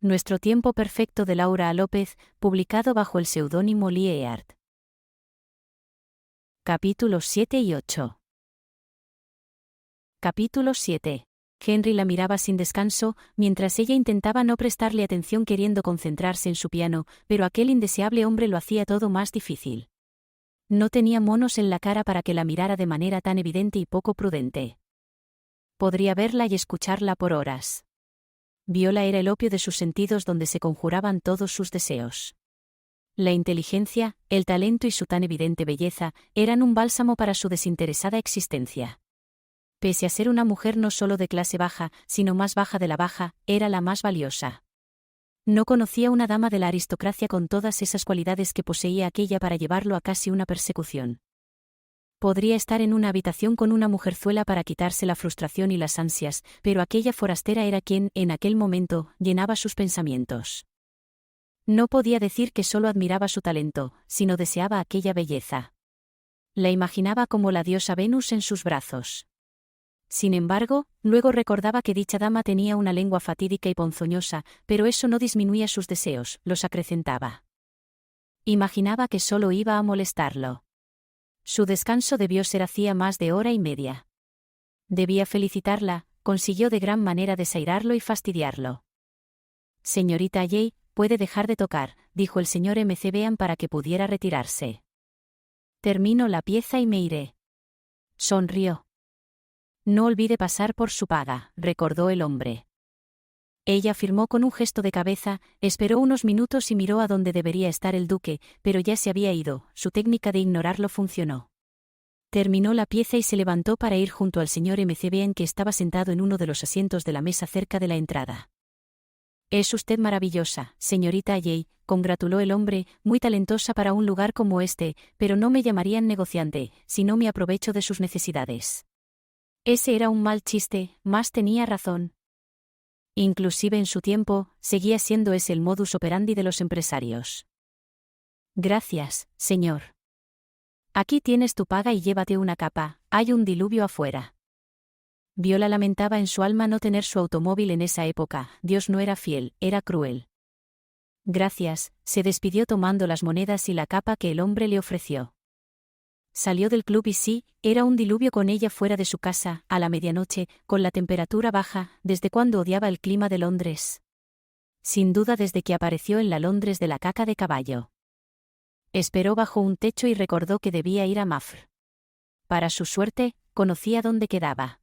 Nuestro tiempo perfecto de Laura A. López, publicado bajo el seudónimo Lee Eard. Capítulos 7 y 8. Capítulo 7. Henry la miraba sin descanso, mientras ella intentaba no prestarle atención queriendo concentrarse en su piano, pero aquel indeseable hombre lo hacía todo más difícil. No tenía monos en la cara para que la mirara de manera tan evidente y poco prudente. Podría verla y escucharla por horas. Viola era el opio de sus sentidos donde se conjuraban todos sus deseos. La inteligencia, el talento y su tan evidente belleza eran un bálsamo para su desinteresada existencia. Pese a ser una mujer no solo de clase baja, sino más baja de la baja, era la más valiosa. No conocía una dama de la aristocracia con todas esas cualidades que poseía aquella para llevarlo a casi una persecución. Podría estar en una habitación con una mujerzuela para quitarse la frustración y las ansias, pero aquella forastera era quien, en aquel momento, llenaba sus pensamientos. No podía decir que solo admiraba su talento, sino deseaba aquella belleza. La imaginaba como la diosa Venus en sus brazos. Sin embargo, luego recordaba que dicha dama tenía una lengua fatídica y ponzoñosa, pero eso no disminuía sus deseos, los acrecentaba. Imaginaba que solo iba a molestarlo. Su descanso debió ser hacía más de hora y media. Debía felicitarla, consiguió de gran manera desairarlo y fastidiarlo. «Señorita Jay, puede dejar de tocar», dijo el señor M.C. Bean para que pudiera retirarse. «Termino la pieza y me iré». Sonrió. «No olvide pasar por su paga», recordó el hombre. Ella afirmó con un gesto de cabeza, esperó unos minutos y miró a donde debería estar el duque, pero ya se había ido, su técnica de ignorarlo funcionó. Terminó la pieza y se levantó para ir junto al señor M.C. Bean que estaba sentado en uno de los asientos de la mesa cerca de la entrada. «Es usted maravillosa, señorita Jay», congratuló el hombre, «muy talentosa para un lugar como este, pero no me llamarían negociante, si no me aprovecho de sus necesidades». Ese era un mal chiste, mas tenía razón. Inclusive en su tiempo, seguía siendo ese el modus operandi de los empresarios. «Gracias, señor. Aquí tienes tu paga y llévate una capa, hay un diluvio afuera». Viola lamentaba en su alma no tener su automóvil en esa época, Dios no era fiel, era cruel. «Gracias», se despidió tomando las monedas y la capa que el hombre le ofreció. Salió del club y sí, era un diluvio con ella fuera de su casa, a la medianoche, con la temperatura baja, desde cuando odiaba el clima de Londres. Sin duda desde que apareció en la Londres de la caca de caballo. Esperó bajo un techo y recordó que debía ir a Mafr. Para su suerte, conocía dónde quedaba.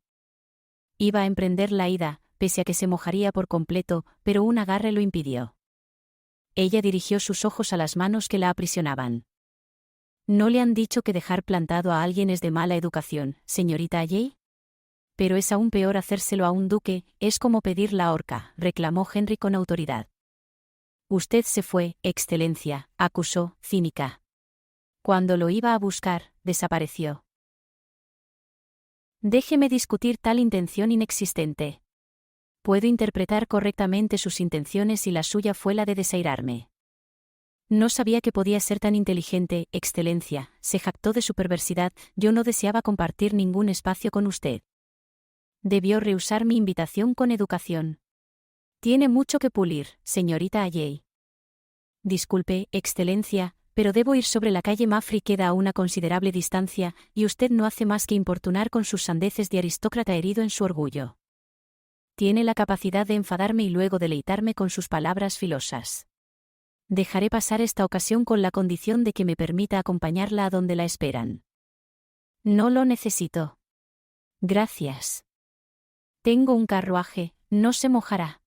Iba a emprender la ida, pese a que se mojaría por completo, pero un agarre lo impidió. Ella dirigió sus ojos a las manos que la aprisionaban. «¿No le han dicho que dejar plantado a alguien es de mala educación, señorita Jay? Pero es aún peor hacérselo a un duque, es como pedir la horca», reclamó Henry con autoridad. «Usted se fue, excelencia», acusó, cínica. «Cuando lo iba a buscar, desapareció». «Déjeme discutir tal intención inexistente. Puedo interpretar correctamente sus intenciones y la suya fue la de desairarme». «No sabía que podía ser tan inteligente, excelencia», se jactó de su perversidad, «yo no deseaba compartir ningún espacio con usted. Debió rehusar mi invitación con educación. Tiene mucho que pulir, señorita Jay». «Disculpe, excelencia, pero debo ir sobre la calle Mafri queda a una considerable distancia, y usted no hace más que importunar con sus sandeces de aristócrata herido en su orgullo. Tiene la capacidad de enfadarme y luego deleitarme con sus palabras filosas. Dejaré pasar esta ocasión con la condición de que me permita acompañarla a donde la esperan». «No lo necesito. Gracias. Tengo un carruaje, no se mojará».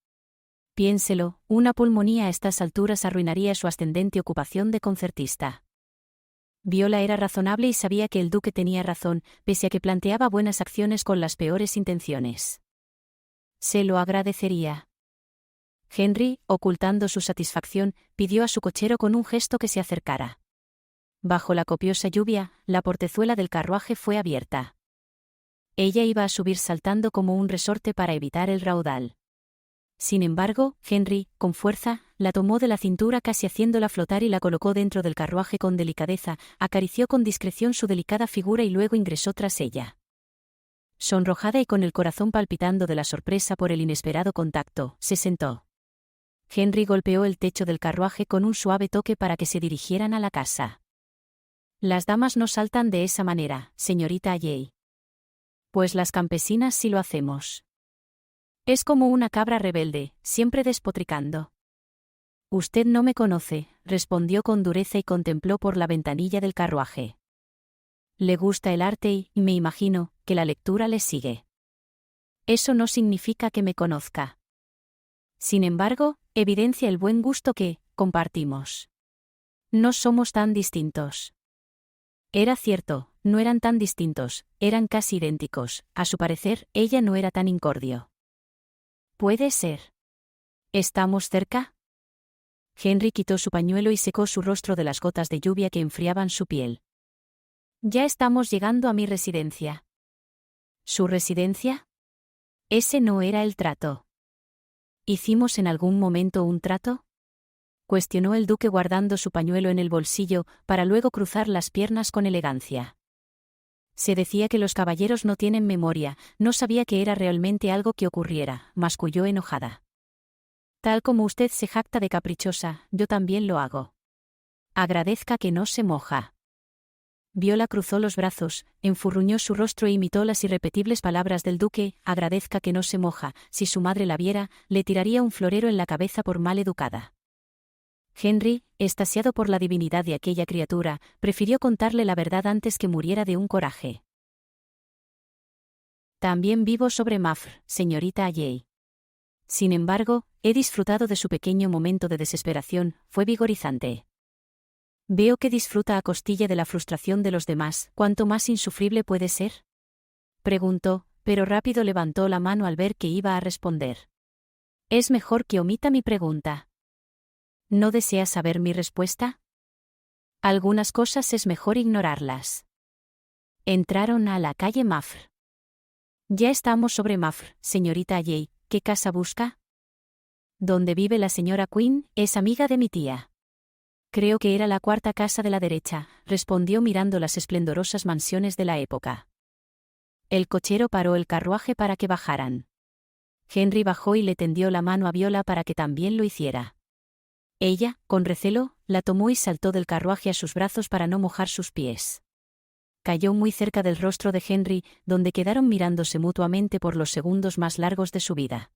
Piénselo, una pulmonía a estas alturas arruinaría su ascendente ocupación de concertista. Viola era razonable y sabía que el duque tenía razón, pese a que planteaba buenas acciones con las peores intenciones. Se lo agradecería. Henry, ocultando su satisfacción, pidió a su cochero con un gesto que se acercara. Bajo la copiosa lluvia, la portezuela del carruaje fue abierta. Ella iba a subir saltando como un resorte para evitar el raudal. Sin embargo, Henry, con fuerza, la tomó de la cintura casi haciéndola flotar y la colocó dentro del carruaje con delicadeza, acarició con discreción su delicada figura y luego ingresó tras ella. Sonrojada y con el corazón palpitando de la sorpresa por el inesperado contacto, se sentó. Henry golpeó el techo del carruaje con un suave toque para que se dirigieran a la casa. Las damas no saltan de esa manera, señorita Alley. Pues las campesinas sí lo hacemos. Es como una cabra rebelde, siempre despotricando. Usted no me conoce, respondió con dureza y contempló por la ventanilla del carruaje. Le gusta el arte y, me imagino, que la lectura le sigue. Eso no significa que me conozca. Sin embargo, evidencia el buen gusto que compartimos. No somos tan distintos. Era cierto, no eran tan distintos, eran casi idénticos. A su parecer, ella no era tan incordio. Puede ser. ¿Estamos cerca? Henry quitó su pañuelo y secó su rostro de las gotas de lluvia que enfriaban su piel. Ya estamos llegando a mi residencia. ¿Su residencia? Ese no era el trato. ¿Hicimos en algún momento un trato? Cuestionó el duque guardando su pañuelo en el bolsillo, para luego cruzar las piernas con elegancia. Se decía que los caballeros no tienen memoria, no sabía que era realmente algo que ocurriera, masculló enojada. Tal como usted se jacta de caprichosa, yo también lo hago. Agradezca que no se moja. Viola cruzó los brazos, enfurruñó su rostro e imitó las irrepetibles palabras del duque, agradezca que no se moja, si su madre la viera, le tiraría un florero en la cabeza por mal educada. Henry, extasiado por la divinidad de aquella criatura, prefirió contarle la verdad antes que muriera de un coraje. También vivo sobre Mafr, señorita Alley. Sin embargo, he disfrutado de su pequeño momento de desesperación, fue vigorizante. Veo que disfruta a costilla de la frustración de los demás. ¿Cuánto más insufrible puede ser? Preguntó, pero rápido levantó la mano al ver que iba a responder. Es mejor que omita mi pregunta. ¿No deseas saber mi respuesta? Algunas cosas es mejor ignorarlas. Entraron a la calle Mafr. Ya estamos sobre Mafr, señorita Alley. ¿Qué casa busca? Donde vive la señora Quinn, es amiga de mi tía. Creo que era la cuarta casa de la derecha, respondió mirando las esplendorosas mansiones de la época. El cochero paró el carruaje para que bajaran. Henry bajó y le tendió la mano a Viola para que también lo hiciera. Ella, con recelo, la tomó y saltó del carruaje a sus brazos para no mojar sus pies. Cayó muy cerca del rostro de Henry, donde quedaron mirándose mutuamente por los segundos más largos de su vida.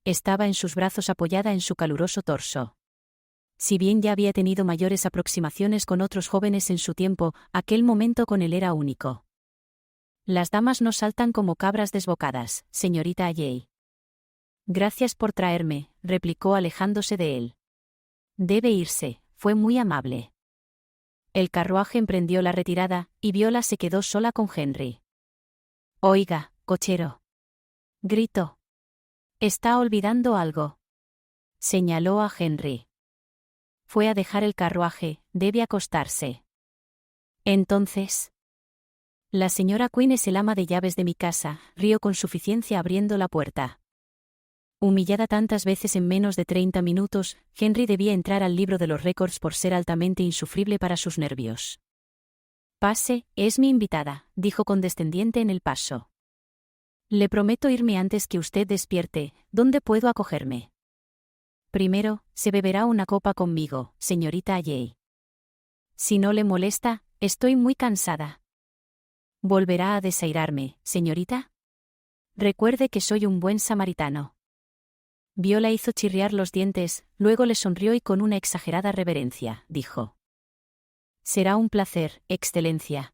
Estaba en sus brazos apoyada en su caluroso torso. Si bien ya había tenido mayores aproximaciones con otros jóvenes en su tiempo, aquel momento con él era único. Las damas no saltan como cabras desbocadas, señorita Alley. Gracias por traerme, replicó alejándose de él. Debe irse, fue muy amable. El carruaje emprendió la retirada, y Viola se quedó sola con Henry. Oiga, cochero. Gritó. Está olvidando algo. Señaló a Henry. Fue a dejar el carruaje, debe acostarse. Entonces. La señora Quinn es el ama de llaves de mi casa, rió con suficiencia abriendo la puerta. Humillada tantas veces en menos de 30 minutos, Henry debía entrar al libro de los récords por ser altamente insufrible para sus nervios. Pase, es mi invitada, dijo condescendiente en el paso. Le prometo irme antes que usted despierte. ¿Dónde puedo acogerme? Primero, se beberá una copa conmigo, señorita Alley. Si no le molesta, estoy muy cansada. ¿Volverá a desairarme, señorita? Recuerde que soy un buen samaritano. Viola hizo chirriar los dientes, luego le sonrió y con una exagerada reverencia, dijo. Será un placer, excelencia.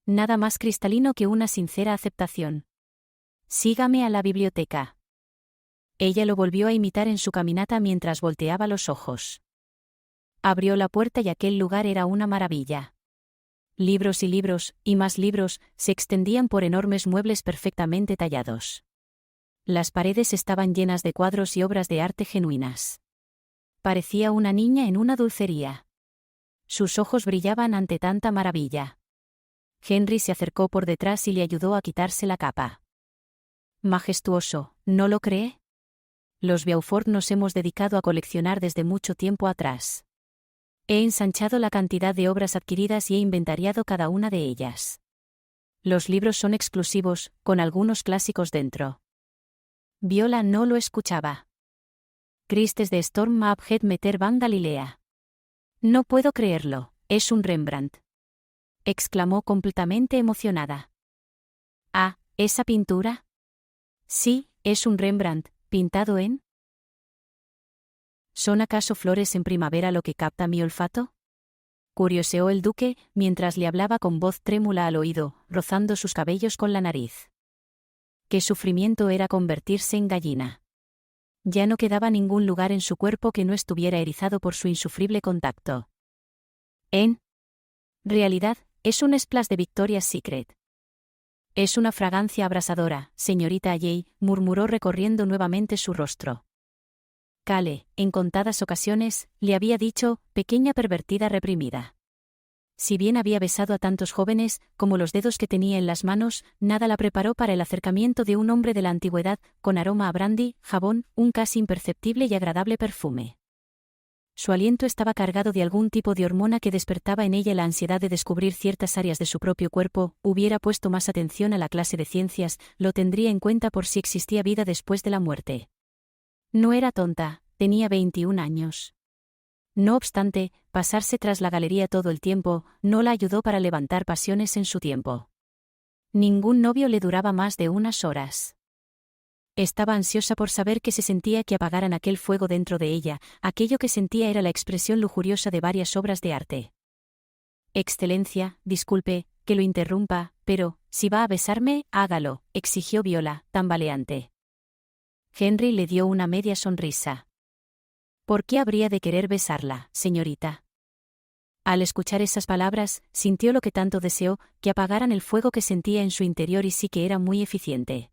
Nada más cristalino que una sincera aceptación. Sígame a la biblioteca. Ella lo volvió a imitar en su caminata mientras volteaba los ojos. Abrió la puerta y aquel lugar era una maravilla. Libros y libros, y más libros, se extendían por enormes muebles perfectamente tallados. Las paredes estaban llenas de cuadros y obras de arte genuinas. Parecía una niña en una dulcería. Sus ojos brillaban ante tanta maravilla. Henry se acercó por detrás y le ayudó a quitarse la capa. Majestuoso, ¿no lo cree? Los Beaufort nos hemos dedicado a coleccionar desde mucho tiempo atrás. He ensanchado la cantidad de obras adquiridas y he inventariado cada una de ellas. Los libros son exclusivos, con algunos clásicos dentro. Viola no lo escuchaba. Cristes de Storm Map Het Meter Van Galilea. No puedo creerlo, es un Rembrandt. Exclamó completamente emocionada. Ah, ¿esa pintura? Sí, es un Rembrandt, pintado en... ¿Son acaso flores en primavera lo que capta mi olfato? Curioseó el duque, mientras le hablaba con voz trémula al oído, rozando sus cabellos con la nariz. Qué sufrimiento era convertirse en gallina. Ya no quedaba ningún lugar en su cuerpo que no estuviera erizado por su insufrible contacto. En realidad, es un splash de Victoria's Secret. Es una fragancia abrasadora, señorita Alley, murmuró recorriendo nuevamente su rostro. Cale, en contadas ocasiones, le había dicho, pequeña pervertida reprimida. Si bien había besado a tantos jóvenes, como los dedos que tenía en las manos, nada la preparó para el acercamiento de un hombre de la antigüedad, con aroma a brandy, jabón, un casi imperceptible y agradable perfume. Su aliento estaba cargado de algún tipo de hormona que despertaba en ella la ansiedad de descubrir ciertas áreas de su propio cuerpo. Hubiera puesto más atención a la clase de ciencias, lo tendría en cuenta por si existía vida después de la muerte. No era tonta, tenía 21 años. No obstante, pasarse tras la galería todo el tiempo no la ayudó para levantar pasiones en su tiempo. Ningún novio le duraba más de unas horas. Estaba ansiosa por saber qué se sentía que apagaran aquel fuego dentro de ella. Aquello que sentía era la expresión lujuriosa de varias obras de arte. Excelencia, disculpe, que lo interrumpa, pero, si va a besarme, hágalo, exigió Viola, tambaleante. Henry le dio una media sonrisa. ¿Por qué habría de querer besarla, señorita? Al escuchar esas palabras, sintió lo que tanto deseó, que apagaran el fuego que sentía en su interior y sí que era muy eficiente.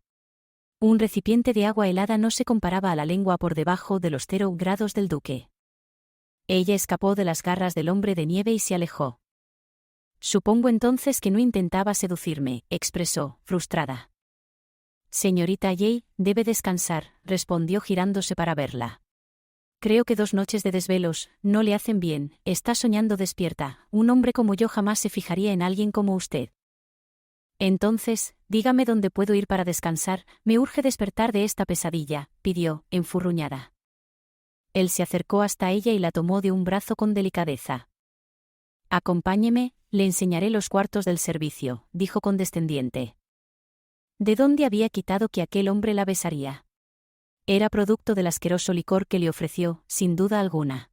Un recipiente de agua helada no se comparaba a la lengua por debajo de los 0 grados del duque. Ella escapó de las garras del hombre de nieve y se alejó. Supongo entonces que no intentaba seducirme, expresó, frustrada. Señorita Jay, debe descansar, respondió girándose para verla. Creo que 2 noches de desvelos no le hacen bien, está soñando despierta, un hombre como yo jamás se fijaría en alguien como usted. Entonces, dígame dónde puedo ir para descansar, me urge despertar de esta pesadilla, pidió, enfurruñada. Él se acercó hasta ella y la tomó de un brazo con delicadeza. Acompáñeme, le enseñaré los cuartos del servicio, dijo condescendiente. ¿De dónde había quitado que aquel hombre la besaría? Era producto del asqueroso licor que le ofreció, sin duda alguna.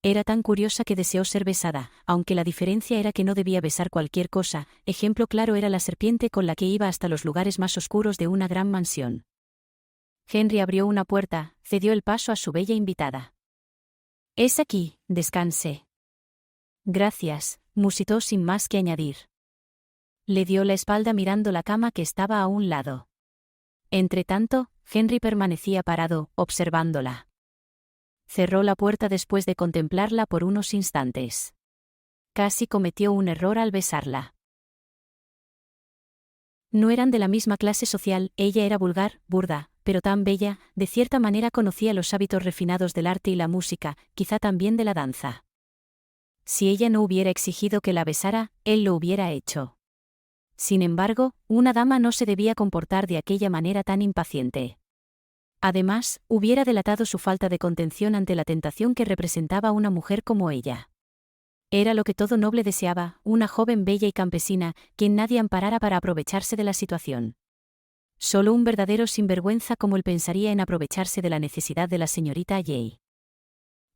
Era tan curiosa que deseó ser besada, aunque la diferencia era que no debía besar cualquier cosa. Ejemplo claro era la serpiente con la que iba hasta los lugares más oscuros de una gran mansión. Henry abrió una puerta, cedió el paso a su bella invitada. «Es aquí, descanse». «Gracias», musitó sin más que añadir. Le dio la espalda mirando la cama que estaba a un lado. Entretanto, Henry permanecía parado, observándola. Cerró la puerta después de contemplarla por unos instantes. Casi cometió un error al besarla. No eran de la misma clase social, ella era vulgar, burda, pero tan bella, de cierta manera conocía los hábitos refinados del arte y la música, quizá también de la danza. Si ella no hubiera exigido que la besara, él lo hubiera hecho. Sin embargo, una dama no se debía comportar de aquella manera tan impaciente. Además, hubiera delatado su falta de contención ante la tentación que representaba una mujer como ella. Era lo que todo noble deseaba, una joven bella y campesina, quien nadie amparara para aprovecharse de la situación. Solo un verdadero sinvergüenza como él pensaría en aprovecharse de la necesidad de la señorita Jay.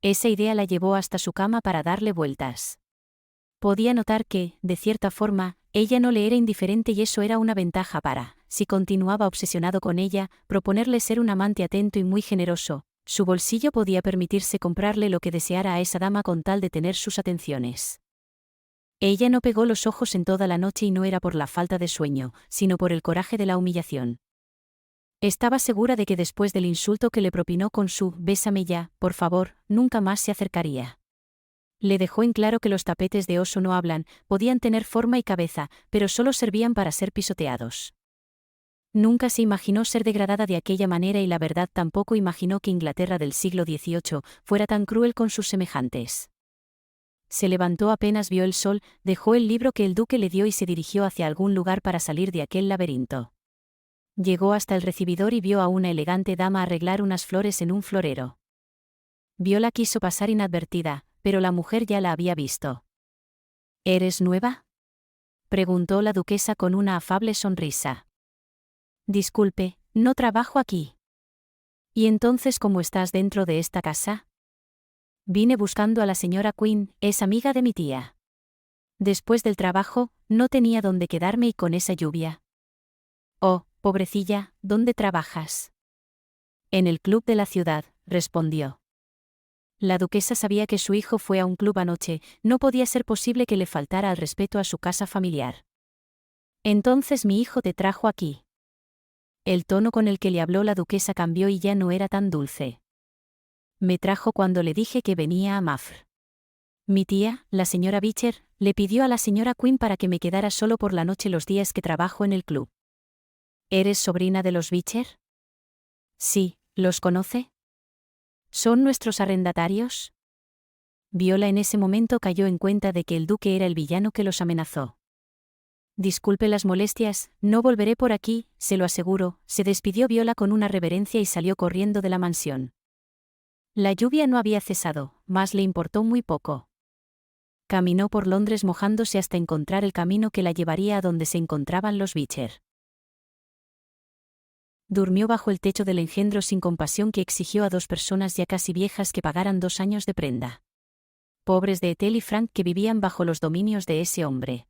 Esa idea la llevó hasta su cama para darle vueltas. Podía notar que, de cierta forma, ella no le era indiferente y eso era una ventaja para, si continuaba obsesionado con ella, proponerle ser un amante atento y muy generoso. Su bolsillo podía permitirse comprarle lo que deseara a esa dama con tal de tener sus atenciones. Ella no pegó los ojos en toda la noche y no era por la falta de sueño, sino por el coraje de la humillación. Estaba segura de que después del insulto que le propinó con su «bésame ya, por favor», nunca más se acercaría. Le dejó en claro que los tapetes de oso no hablan, podían tener forma y cabeza, pero solo servían para ser pisoteados. Nunca se imaginó ser degradada de aquella manera y la verdad tampoco imaginó que Inglaterra del siglo XVIII fuera tan cruel con sus semejantes. Se levantó apenas vio el sol, dejó el libro que el duque le dio y se dirigió hacia algún lugar para salir de aquel laberinto. Llegó hasta el recibidor y vio a una elegante dama arreglar unas flores en un florero. Viola quiso pasar inadvertida, pero la mujer ya la había visto. ¿Eres nueva?, preguntó la duquesa con una afable sonrisa. Disculpe, no trabajo aquí. ¿Y entonces cómo estás dentro de esta casa? Vine buscando a la señora Quinn, es amiga de mi tía. Después del trabajo, no tenía dónde quedarme y con esa lluvia. Oh, pobrecilla, ¿dónde trabajas? En el club de la ciudad, respondió. La duquesa sabía que su hijo fue a un club anoche, no podía ser posible que le faltara al respeto a su casa familiar. Entonces mi hijo te trajo aquí. El tono con el que le habló la duquesa cambió y ya no era tan dulce. Me trajo cuando le dije que venía a Mafr. Mi tía, la señora Beecher, le pidió a la señora Quinn para que me quedara solo por la noche los días que trabajo en el club. ¿Eres sobrina de los Beecher? Sí, ¿los conoce? ¿Son nuestros arrendatarios? Viola en ese momento cayó en cuenta de que el duque era el villano que los amenazó. Disculpe las molestias, no volveré por aquí, se lo aseguro, se despidió Viola con una reverencia y salió corriendo de la mansión. La lluvia no había cesado, mas le importó muy poco. Caminó por Londres mojándose hasta encontrar el camino que la llevaría a donde se encontraban los Beecher. Durmió bajo el techo del engendro sin compasión que exigió a dos personas ya casi viejas que pagaran 2 años de prenda. Pobres de Ethel y Frank que vivían bajo los dominios de ese hombre.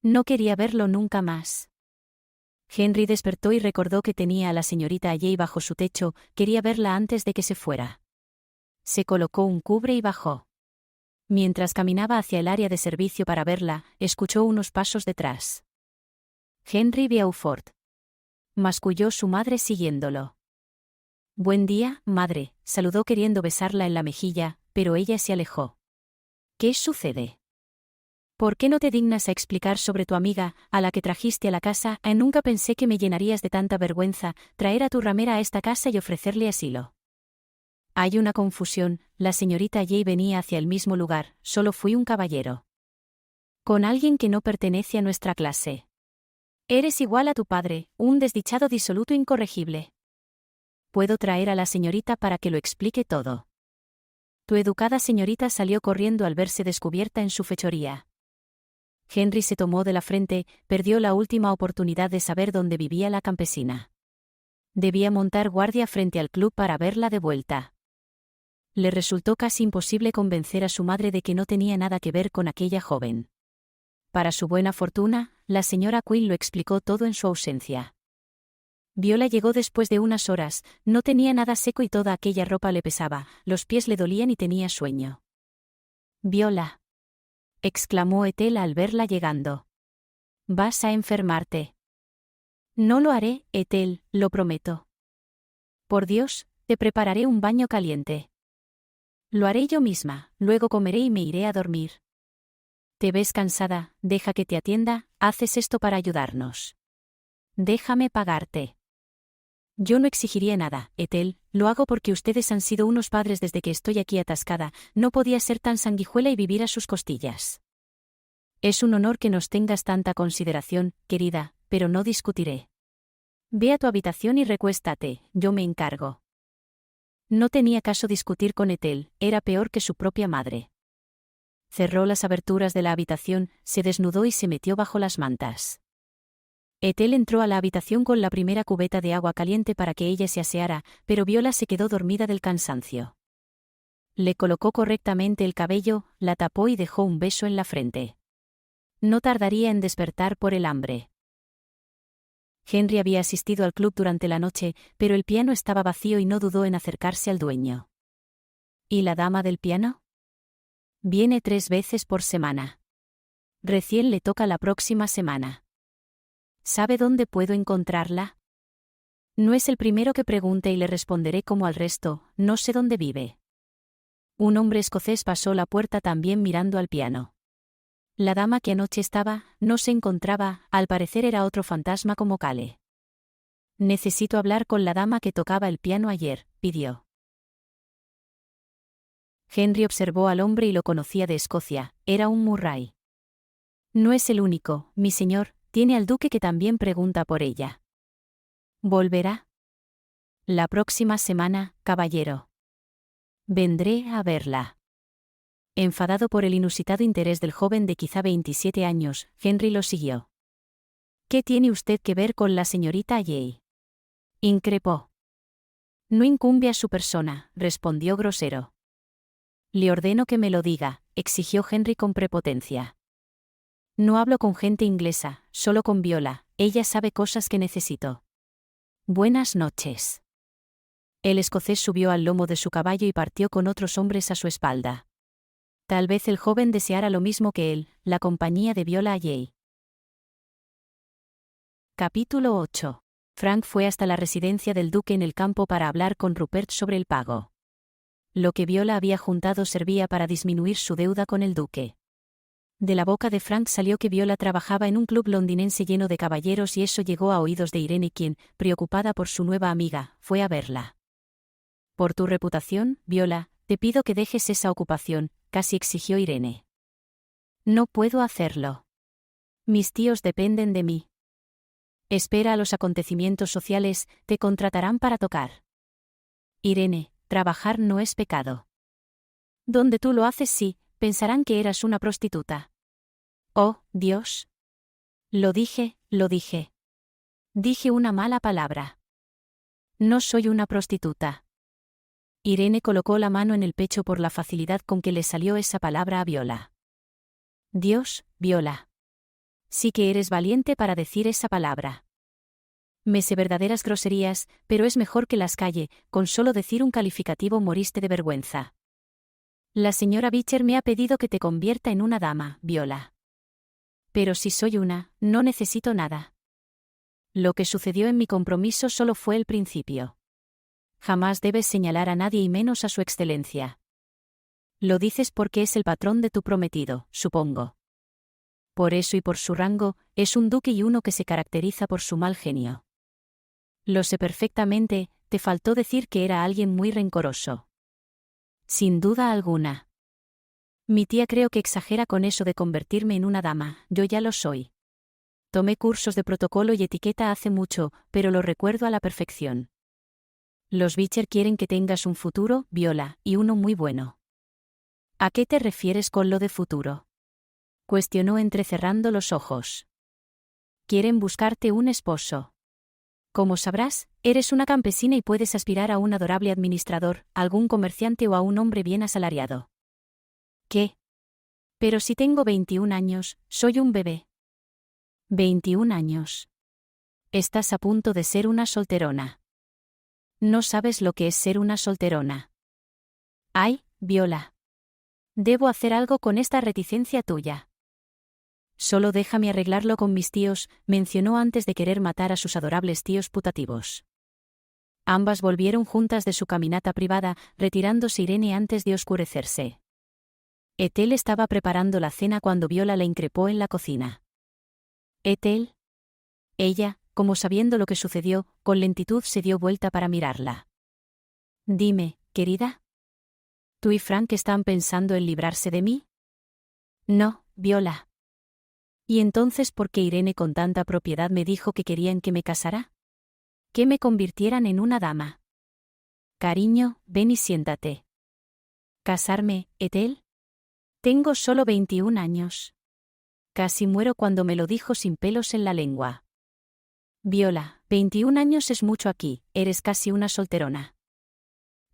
No quería verlo nunca más. Henry despertó y recordó que tenía a la señorita Alley bajo su techo, quería verla antes de que se fuera. Se colocó un cubre y bajó. Mientras caminaba hacia el área de servicio para verla, escuchó unos pasos detrás. Henry Beaufort. Masculló su madre siguiéndolo. Buen día, madre, saludó queriendo besarla en la mejilla, pero ella se alejó. ¿Qué sucede? ¿Por qué no te dignas a explicar sobre tu amiga, a la que trajiste a la casa? Nunca pensé que me llenarías de tanta vergüenza, traer a tu ramera a esta casa y ofrecerle asilo. Hay una confusión, la señorita Jay venía hacia el mismo lugar, solo fui un caballero. Con alguien que no pertenece a nuestra clase. Eres igual a tu padre, un desdichado disoluto incorregible. Puedo traer a la señorita para que lo explique todo. Tu educada señorita salió corriendo al verse descubierta en su fechoría. Henry se tomó de la frente, perdió la última oportunidad de saber dónde vivía la campesina. Debía montar guardia frente al club para verla de vuelta. Le resultó casi imposible convencer a su madre de que no tenía nada que ver con aquella joven. Para su buena fortuna, la señora Quinn lo explicó todo en su ausencia. Viola llegó después de unas horas, no tenía nada seco y toda aquella ropa le pesaba, los pies le dolían y tenía sueño. Viola, exclamó Ethel al verla llegando. Vas a enfermarte. No lo haré, Ethel, lo prometo. Por Dios, te prepararé un baño caliente. Lo haré yo misma, luego comeré y me iré a dormir. Te ves cansada, deja que te atienda, haces esto para ayudarnos. Déjame pagarte. Yo no exigiría nada, Ethel, lo hago porque ustedes han sido unos padres desde que estoy aquí atascada, no podía ser tan sanguijuela y vivir a sus costillas. Es un honor que nos tengas tanta consideración, querida, pero no discutiré. Ve a tu habitación y recuéstate, yo me encargo. No tenía caso discutir con Ethel, era peor que su propia madre. Cerró las aberturas de la habitación, se desnudó y se metió bajo las mantas. Ethel entró a la habitación con la primera cubeta de agua caliente para que ella se aseara, pero Viola se quedó dormida del cansancio. Le colocó correctamente el cabello, la tapó y dejó un beso en la frente. No tardaría en despertar por el hambre. Henry había asistido al club durante la noche, pero el piano estaba vacío y no dudó en acercarse al dueño. ¿Y la dama del piano? Viene 3 veces por semana. Recién le toca la próxima semana. ¿Sabe dónde puedo encontrarla? No es el primero que pregunte y le responderé como al resto, no sé dónde vive. Un hombre escocés pasó la puerta también mirando al piano. La dama que anoche estaba, no se encontraba, al parecer era otro fantasma como Cale. Necesito hablar con la dama que tocaba el piano ayer, pidió. Henry observó al hombre y lo conocía de Escocia, era un Murray. No es el único, mi señor, tiene al duque que también pregunta por ella. ¿Volverá? La próxima semana, caballero. Vendré a verla. Enfadado por el inusitado interés del joven de quizá 27 años, Henry lo siguió. ¿Qué tiene usted que ver con la señorita Jay?, increpó. No incumbe a su persona, respondió grosero. Le ordeno que me lo diga, exigió Henry con prepotencia. No hablo con gente inglesa, solo con Viola, ella sabe cosas que necesito. Buenas noches. El escocés subió al lomo de su caballo y partió con otros hombres a su espalda. Tal vez el joven deseara lo mismo que él, la compañía de Viola Jay. Capítulo 8. Frank fue hasta la residencia del duque en el campo para hablar con Rupert sobre el pago. Lo que Viola había juntado servía para disminuir su deuda con el duque. De la boca de Frank salió que Viola trabajaba en un club londinense lleno de caballeros y eso llegó a oídos de Irene, quien, preocupada por su nueva amiga, fue a verla. Por tu reputación, Viola, te pido que dejes esa ocupación, casi exigió Irene. No puedo hacerlo. Mis tíos dependen de mí. Espera a los acontecimientos sociales, te contratarán para tocar. Irene, trabajar no es pecado. Donde tú lo haces sí, pensarán que eras una prostituta. Oh, Dios. Lo dije, lo dije. Dije una mala palabra. No soy una prostituta. Irene colocó la mano en el pecho por la facilidad con que le salió esa palabra a Viola. Dios, Viola. Sí que eres valiente para decir esa palabra. Me sé verdaderas groserías, pero es mejor que las calle, con solo decir un calificativo moriste de vergüenza. La señora Beecher me ha pedido que te convierta en una dama, Viola. Pero si soy una, no necesito nada. Lo que sucedió en mi compromiso solo fue el principio. Jamás debes señalar a nadie y menos a su excelencia. Lo dices porque es el patrón de tu prometido, supongo. Por eso y por su rango, es un duque y uno que se caracteriza por su mal genio. Lo sé perfectamente, te faltó decir que era alguien muy rencoroso. Sin duda alguna. Mi tía creo que exagera con eso de convertirme en una dama, yo ya lo soy. Tomé cursos de protocolo y etiqueta hace mucho, pero lo recuerdo a la perfección. Los Beecher quieren que tengas un futuro, Viola, y uno muy bueno. ¿A qué te refieres con lo de futuro?, cuestionó entrecerrando los ojos. Quieren buscarte un esposo. Como sabrás, eres una campesina y puedes aspirar a un adorable administrador, algún comerciante o a un hombre bien asalariado. ¿Qué? Pero si tengo 21 años, soy un bebé. 21 años. Estás a punto de ser una solterona. No sabes lo que es ser una solterona. Ay, Viola. Debo hacer algo con esta reticencia tuya. Solo déjame arreglarlo con mis tíos, mencionó antes de querer matar a sus adorables tíos putativos. Ambas volvieron juntas de su caminata privada, retirándose Irene antes de oscurecerse. Ethel estaba preparando la cena cuando Viola la increpó en la cocina. ¿Ethel? Ella, como sabiendo lo que sucedió, con lentitud se dio vuelta para mirarla. Dime, querida. ¿Tú y Frank están pensando en librarse de mí? No, Viola. ¿Y entonces por qué Irene con tanta propiedad me dijo que querían que me casara? Que me convirtieran en una dama. Cariño, ven y siéntate. ¿Casarme, Ethel? Tengo solo 21 años. Casi muero cuando me lo dijo sin pelos en la lengua. Viola, 21 años es mucho aquí, eres casi una solterona.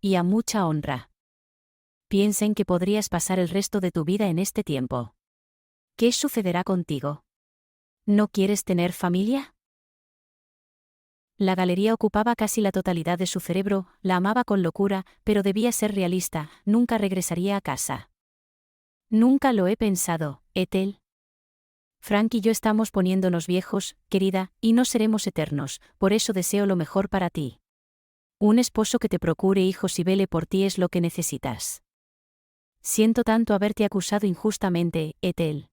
Y a mucha honra. Piensa en que podrías pasar el resto de tu vida en este tiempo. ¿Qué sucederá contigo? ¿No quieres tener familia? La galería ocupaba casi la totalidad de su cerebro, la amaba con locura, pero debía ser realista, nunca regresaría a casa. Nunca lo he pensado, Ethel. Frank y yo estamos poniéndonos viejos, querida, y no seremos eternos, por eso deseo lo mejor para ti. Un esposo que te procure hijos y vele por ti es lo que necesitas. Siento tanto haberte acusado injustamente, Ethel.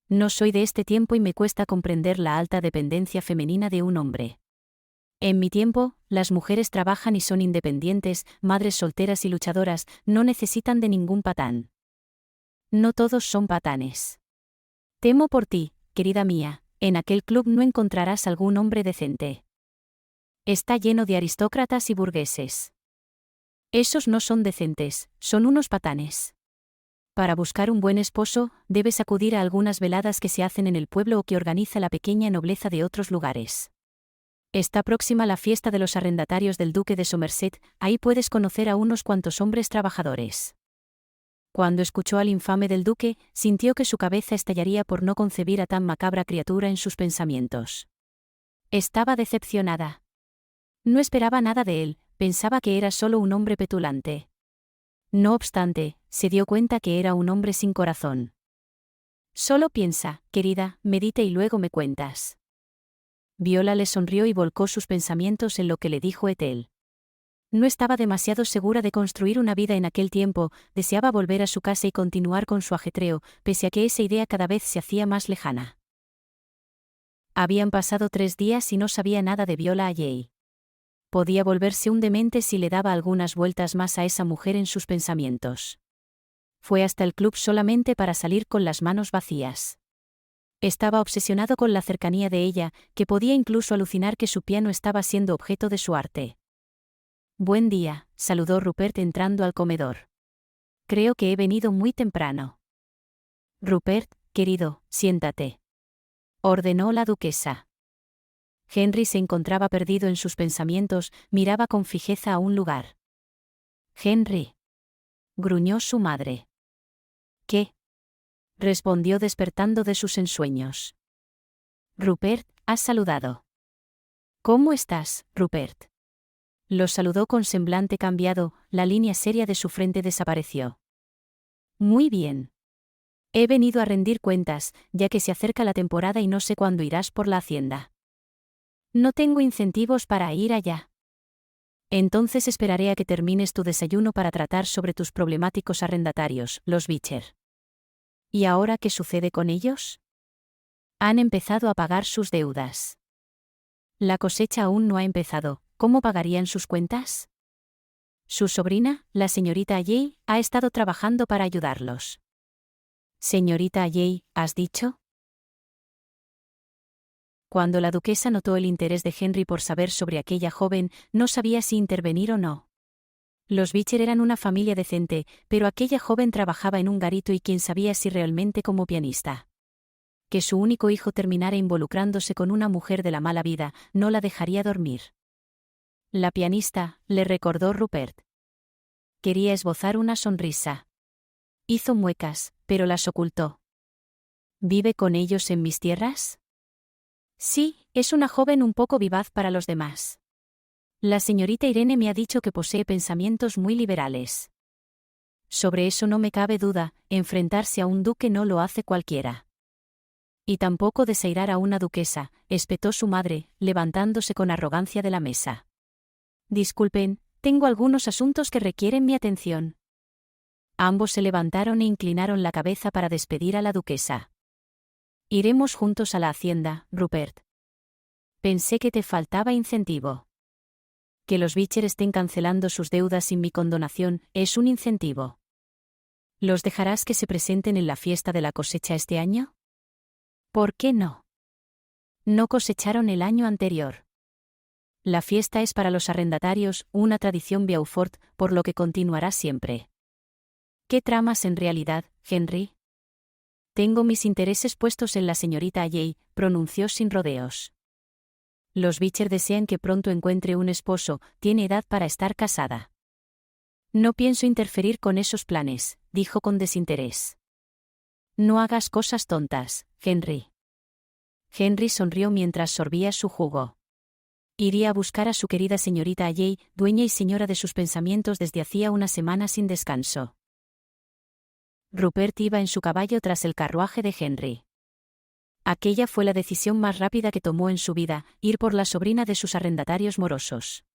No soy de este tiempo y me cuesta comprender la alta dependencia femenina de un hombre. En mi tiempo, las mujeres trabajan y son independientes, madres solteras y luchadoras, no necesitan de ningún patán. No todos son patanes. Temo por ti, querida mía, en aquel club no encontrarás algún hombre decente. Está lleno de aristócratas y burgueses. Esos no son decentes, son unos patanes. Para buscar un buen esposo, debes acudir a algunas veladas que se hacen en el pueblo o que organiza la pequeña nobleza de otros lugares. Está próxima la fiesta de los arrendatarios del duque de Somerset, ahí puedes conocer a unos cuantos hombres trabajadores. Cuando escuchó al infame del duque, sintió que su cabeza estallaría por no concebir a tan macabra criatura en sus pensamientos. Estaba decepcionada. No esperaba nada de él, pensaba que era solo un hombre petulante. No obstante, se dio cuenta que era un hombre sin corazón. Solo piensa, querida, medita y luego me cuentas. Viola le sonrió y volcó sus pensamientos en lo que le dijo Ethel. No estaba demasiado segura de construir una vida en aquel tiempo, deseaba volver a su casa y continuar con su ajetreo, pese a que esa idea cada vez se hacía más lejana. Habían pasado 3 días y no sabía nada de Viola Alley. Podía volverse un demente si le daba algunas vueltas más a esa mujer en sus pensamientos. Fue hasta el club solamente para salir con las manos vacías. Estaba obsesionado con la cercanía de ella, que podía incluso alucinar que su piano estaba siendo objeto de su arte. «Buen día», saludó Rupert entrando al comedor. «Creo que he venido muy temprano». «Rupert, querido, siéntate», ordenó la duquesa. Henry se encontraba perdido en sus pensamientos, miraba con fijeza a un lugar. «Henry», gruñó su madre. «¿Qué?», respondió despertando de sus ensueños. «Rupert, has saludado». «¿Cómo estás, Rupert?». Lo saludó con semblante cambiado, la línea seria de su frente desapareció. «Muy bien. He venido a rendir cuentas, ya que se acerca la temporada y no sé cuándo irás por la hacienda». «No tengo incentivos para ir allá». «Entonces esperaré a que termines tu desayuno para tratar sobre tus problemáticos arrendatarios, los Beecher». «¿Y ahora qué sucede con ellos?». «Han empezado a pagar sus deudas». «La cosecha aún no ha empezado, ¿cómo pagarían sus cuentas?». «Su sobrina, la señorita Alley, ha estado trabajando para ayudarlos». «Señorita Alley, ¿has dicho?». Cuando la duquesa notó el interés de Henry por saber sobre aquella joven, no sabía si intervenir o no. Los Beecher eran una familia decente, pero aquella joven trabajaba en un garito y quién sabía si realmente como pianista. Que su único hijo terminara involucrándose con una mujer de la mala vida, no la dejaría dormir. «La pianista», le recordó Rupert. Quería esbozar una sonrisa. Hizo muecas, pero las ocultó. «¿Vive con ellos en mis tierras?». «Sí, es una joven un poco vivaz para los demás. La señorita Irene me ha dicho que posee pensamientos muy liberales». «Sobre eso no me cabe duda, enfrentarse a un duque no lo hace cualquiera». «Y tampoco desairar a una duquesa», espetó su madre, levantándose con arrogancia de la mesa. «Disculpen, tengo algunos asuntos que requieren mi atención». Ambos se levantaron e inclinaron la cabeza para despedir a la duquesa. «Iremos juntos a la hacienda, Rupert». «Pensé que te faltaba incentivo». «Que los Beecher estén cancelando sus deudas sin mi condonación es un incentivo». «¿Los dejarás que se presenten en la fiesta de la cosecha este año?». «¿Por qué no?». «No cosecharon el año anterior». «La fiesta es para los arrendatarios, una tradición Beaufort, por lo que continuará siempre». «¿Qué tramas en realidad, Henry?». «Tengo mis intereses puestos en la señorita Alley», pronunció sin rodeos. «Los Beecher desean que pronto encuentre un esposo, tiene edad para estar casada». «No pienso interferir con esos planes», dijo con desinterés. «No hagas cosas tontas, Henry». Henry sonrió mientras sorbía su jugo. Iría a buscar a su querida señorita Alley, dueña y señora de sus pensamientos desde hacía una semana sin descanso. Rupert iba en su caballo tras el carruaje de Henry. Aquella fue la decisión más rápida que tomó en su vida, ir por la sobrina de sus arrendatarios morosos.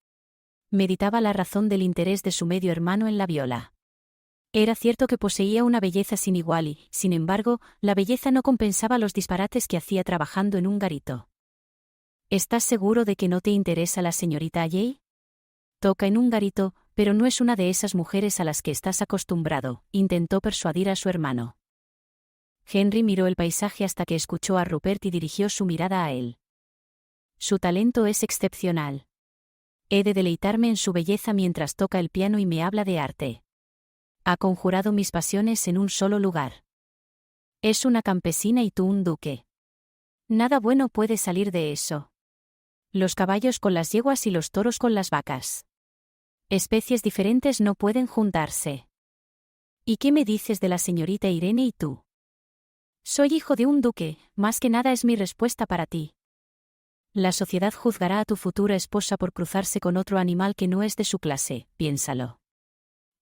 Meditaba la razón del interés de su medio hermano en la Viola. Era cierto que poseía una belleza sin igual y, sin embargo, la belleza no compensaba los disparates que hacía trabajando en un garito. ¿Estás seguro de que no te interesa la señorita Alley? Toca en un garito, pero no es una de esas mujeres a las que estás acostumbrado, intentó persuadir a su hermano. Henry miró el paisaje hasta que escuchó a Rupert y dirigió su mirada a él. Su talento es excepcional. He de deleitarme en su belleza mientras toca el piano y me habla de arte. Ha conjurado mis pasiones en un solo lugar. Es una campesina y tú un duque. Nada bueno puede salir de eso. Los caballos con las yeguas y los toros con las vacas. Especies diferentes no pueden juntarse. ¿Y qué me dices de la señorita Irene y tú? Soy hijo de un duque, más que nada es mi respuesta para ti. La sociedad juzgará a tu futura esposa por cruzarse con otro animal que no es de su clase, piénsalo.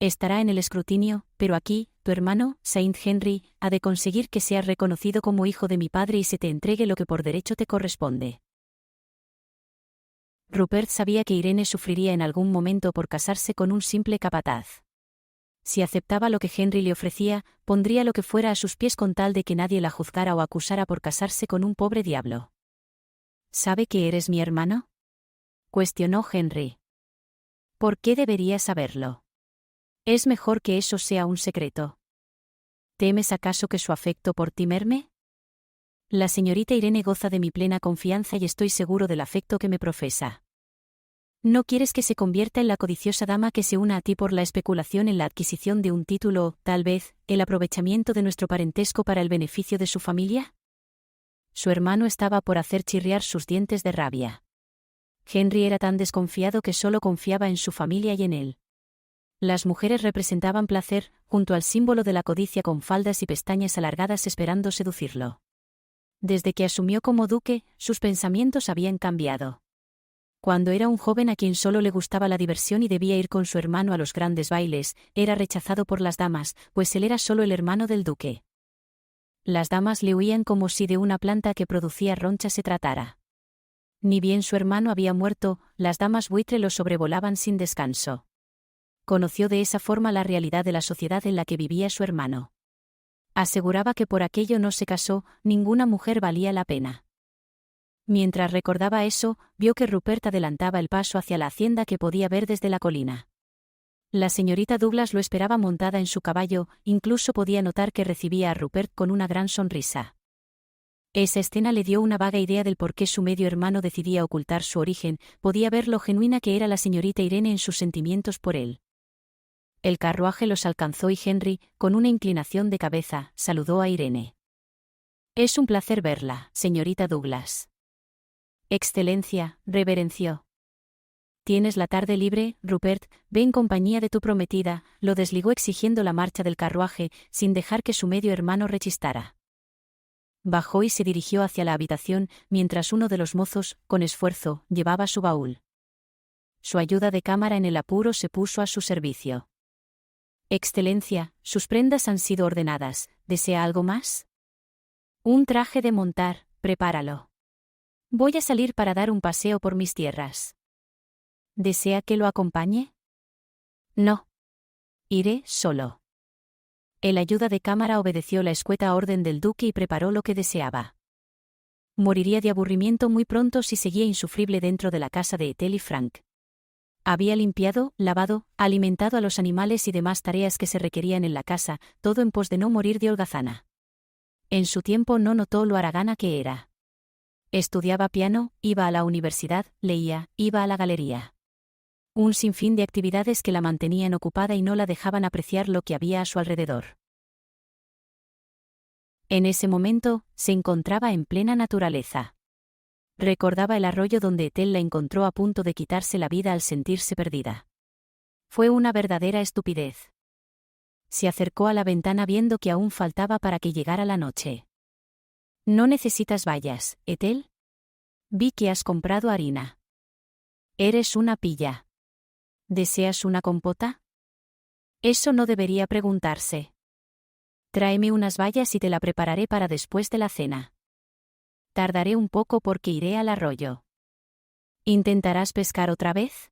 Estará en el escrutinio, pero aquí, tu hermano, Saint Henry, ha de conseguir que seas reconocido como hijo de mi padre y se te entregue lo que por derecho te corresponde. Rupert sabía que Irene sufriría en algún momento por casarse con un simple capataz. Si aceptaba lo que Henry le ofrecía, pondría lo que fuera a sus pies con tal de que nadie la juzgara o acusara por casarse con un pobre diablo. ¿Sabe que eres mi hermano?, cuestionó Henry. ¿Por qué debería saberlo? Es mejor que eso sea un secreto. ¿Temes acaso que su afecto por ti merme? La señorita Irene goza de mi plena confianza y estoy seguro del afecto que me profesa. ¿No quieres que se convierta en la codiciosa dama que se una a ti por la especulación en la adquisición de un título o, tal vez, el aprovechamiento de nuestro parentesco para el beneficio de su familia? Su hermano estaba por hacer chirriar sus dientes de rabia. Henry era tan desconfiado que solo confiaba en su familia y en él. Las mujeres representaban placer, junto al símbolo de la codicia con faldas y pestañas alargadas esperando seducirlo. Desde que asumió como duque, sus pensamientos habían cambiado. Cuando era un joven a quien solo le gustaba la diversión y debía ir con su hermano a los grandes bailes, era rechazado por las damas, pues él era solo el hermano del duque. Las damas le huían como si de una planta que producía ronchas se tratara. Ni bien su hermano había muerto, las damas buitre lo sobrevolaban sin descanso. Conoció de esa forma la realidad de la sociedad en la que vivía su hermano. Aseguraba que por aquello no se casó, ninguna mujer valía la pena. Mientras recordaba eso, vio que Rupert adelantaba el paso hacia la hacienda que podía ver desde la colina. La señorita Douglas lo esperaba montada en su caballo, incluso podía notar que recibía a Rupert con una gran sonrisa. Esa escena le dio una vaga idea del por qué su medio hermano decidía ocultar su origen, podía ver lo genuina que era la señorita Irene en sus sentimientos por él. El carruaje los alcanzó y Henry, con una inclinación de cabeza, saludó a Irene. «Es un placer verla, señorita Douglas». «Excelencia», reverenció. «¿Tienes la tarde libre, Rupert? Ve en compañía de tu prometida», lo desligó exigiendo la marcha del carruaje, sin dejar que su medio hermano rechistara. Bajó y se dirigió hacia la habitación, mientras uno de los mozos, con esfuerzo, llevaba su baúl. Su ayuda de cámara en el apuro se puso a su servicio. «Excelencia, sus prendas han sido ordenadas. ¿Desea algo más?» «Un traje de montar, prepáralo. Voy a salir para dar un paseo por mis tierras». «¿Desea que lo acompañe?» «No. Iré solo». El ayuda de cámara obedeció la escueta orden del duque y preparó lo que deseaba. Moriría de aburrimiento muy pronto si seguía insufrible dentro de la casa de Ethel y Frank. Había limpiado, lavado, alimentado a los animales y demás tareas que se requerían en la casa, todo en pos de no morir de holgazana. En su tiempo no notó lo haragana que era. Estudiaba piano, iba a la universidad, leía, iba a la galería. Un sinfín de actividades que la mantenían ocupada y no la dejaban apreciar lo que había a su alrededor. En ese momento, se encontraba en plena naturaleza. Recordaba el arroyo donde Ethel la encontró a punto de quitarse la vida al sentirse perdida. Fue una verdadera estupidez. Se acercó a la ventana viendo que aún faltaba para que llegara la noche. «¿No necesitas vallas, Ethel? Vi que has comprado harina. Eres una pilla. ¿Deseas una compota?» Eso no debería preguntarse. Tráeme unas bayas y te la prepararé para después de la cena. Tardaré un poco porque iré al arroyo. ¿Intentarás pescar otra vez?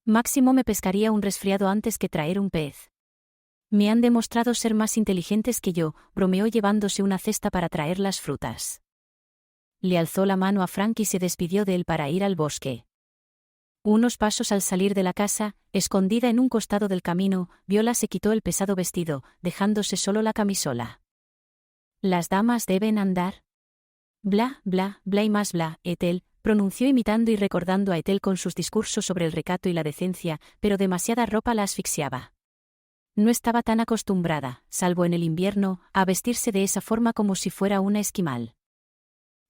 Máximo me pescaría un resfriado antes que traer un pez. Me han demostrado ser más inteligentes que yo, bromeó llevándose una cesta para traer las frutas. Le alzó la mano a Frank y se despidió de él para ir al bosque. Unos pasos al salir de la casa, escondida en un costado del camino, Viola se quitó el pesado vestido, dejándose solo la camisola. «Las damas deben andar». «Bla, bla, bla y más bla, Ethel, pronunció imitando y recordando a Ethel con sus discursos sobre el recato y la decencia, pero demasiada ropa la asfixiaba. No estaba tan acostumbrada, salvo en el invierno, a vestirse de esa forma como si fuera una esquimal.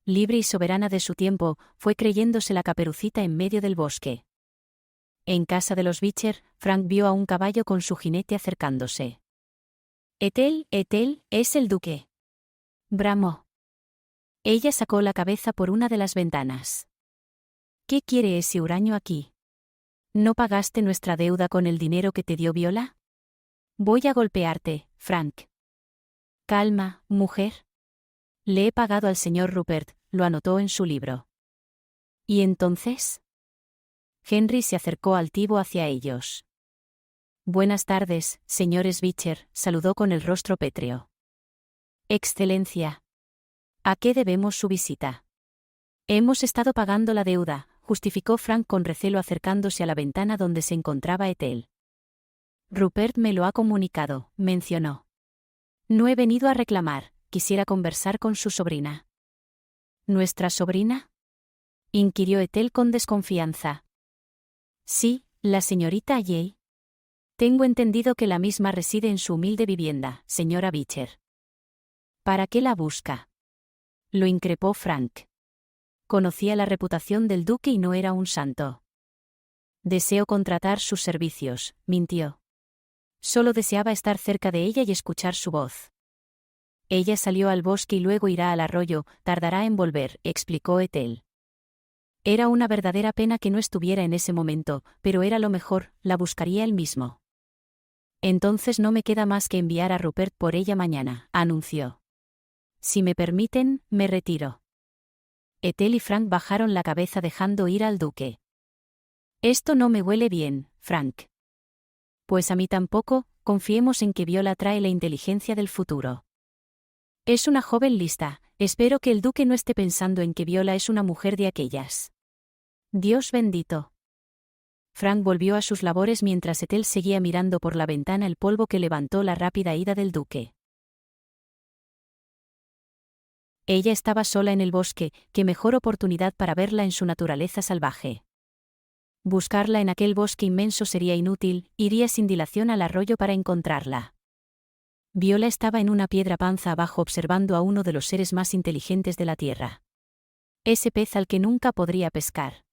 Libre y soberana de su tiempo, fue creyéndose la Caperucita en medio del bosque. En casa de los Beecher, Frank vio a un caballo con su jinete acercándose. «Ethel, Ethel, es el duque», bramó. Ella sacó la cabeza por una de las ventanas. «¿Qué quiere ese huraño aquí? ¿No pagaste nuestra deuda con el dinero que te dio Viola? Voy a golpearte, Frank». «Calma, mujer. Le he pagado al señor Rupert», lo anotó en su libro. «¿Y entonces?» Henry se acercó altivo hacia ellos. «Buenas tardes, señores Beecher», saludó con el rostro pétreo. «Excelencia. ¿A qué debemos su visita?» «Hemos estado pagando la deuda», justificó Frank con recelo acercándose a la ventana donde se encontraba Ethel. «Rupert me lo ha comunicado», mencionó. «No he venido a reclamar, quisiera conversar con su sobrina». «¿Nuestra sobrina?», inquirió Ethel con desconfianza. «Sí, la señorita Jay. Tengo entendido que la misma reside en su humilde vivienda, señora Beecher». «¿Para qué la busca?», lo increpó Frank. Conocía la reputación del duque y no era un santo. «Deseo contratar sus servicios», mintió. Solo deseaba estar cerca de ella y escuchar su voz. «Ella salió al bosque y luego irá al arroyo, tardará en volver», explicó Ethel. Era una verdadera pena que no estuviera en ese momento, pero era lo mejor, la buscaría él mismo. «Entonces no me queda más que enviar a Rupert por ella mañana», anunció. «Si me permiten, me retiro». Ethel y Frank bajaron la cabeza dejando ir al duque. «Esto no me huele bien, Frank». «Pues a mí tampoco, confiemos en que Viola trae la inteligencia del futuro. Es una joven lista, espero que el duque no esté pensando en que Viola es una mujer de aquellas». «Dios bendito». Frank volvió a sus labores mientras Ethel seguía mirando por la ventana el polvo que levantó la rápida ida del duque. Ella estaba sola en el bosque, qué mejor oportunidad para verla en su naturaleza salvaje. Buscarla en aquel bosque inmenso sería inútil, iría sin dilación al arroyo para encontrarla. Viola estaba en una piedra panza abajo observando a uno de los seres más inteligentes de la tierra. Ese pez al que nunca podría pescar.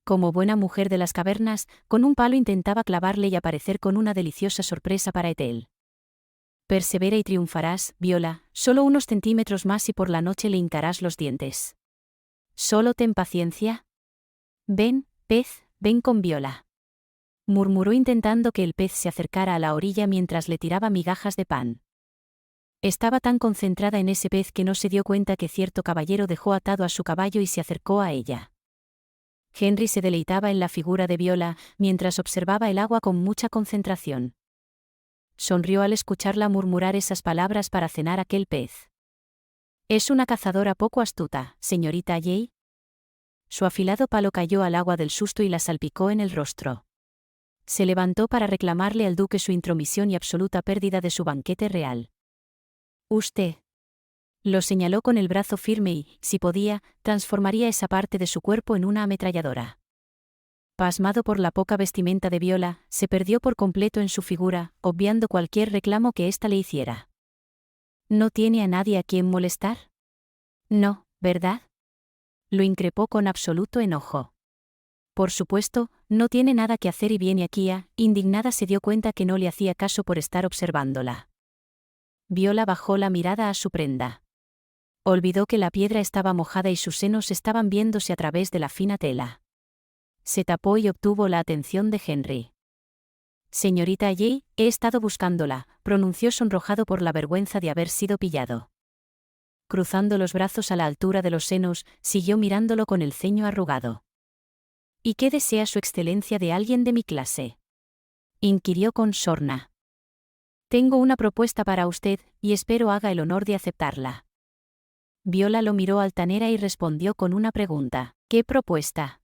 Como buena mujer de las cavernas, con un palo intentaba clavarle y aparecer con una deliciosa sorpresa para Ethel. «Persevera y triunfarás, Viola, solo unos centímetros más y por la noche le hincarás los dientes. Solo ten paciencia. Ven, pez, ven con Viola», murmuró intentando que el pez se acercara a la orilla mientras le tiraba migajas de pan. Estaba tan concentrada en ese pez que no se dio cuenta que cierto caballero dejó atado a su caballo y se acercó a ella. Henry se deleitaba en la figura de Viola, mientras observaba el agua con mucha concentración. Sonrió al escucharla murmurar esas palabras para cenar aquel pez. «Es una cazadora poco astuta, señorita Jay». Su afilado palo cayó al agua del susto y la salpicó en el rostro. Se levantó para reclamarle al duque su intromisión y absoluta pérdida de su banquete real. «Usted», lo señaló con el brazo firme y, si podía, transformaría esa parte de su cuerpo en una ametralladora. Pasmado por la poca vestimenta de Viola, se perdió por completo en su figura, obviando cualquier reclamo que ésta le hiciera. «¿No tiene a nadie a quien molestar?» «No, ¿verdad?», lo increpó con absoluto enojo. «Por supuesto, no tiene nada que hacer y viene aquí indignada se dio cuenta que no le hacía caso por estar observándola. Viola bajó la mirada a su prenda. Olvidó que la piedra estaba mojada y sus senos estaban viéndose a través de la fina tela. Se tapó y obtuvo la atención de Henry. «Señorita Jay, he estado buscándola», pronunció sonrojado por la vergüenza de haber sido pillado. Cruzando los brazos a la altura de los senos, siguió mirándolo con el ceño arrugado. «¿Y qué desea su excelencia de alguien de mi clase?», inquirió con sorna. «Tengo una propuesta para usted, y espero haga el honor de aceptarla». Viola lo miró altanera y respondió con una pregunta. «¿Qué propuesta?».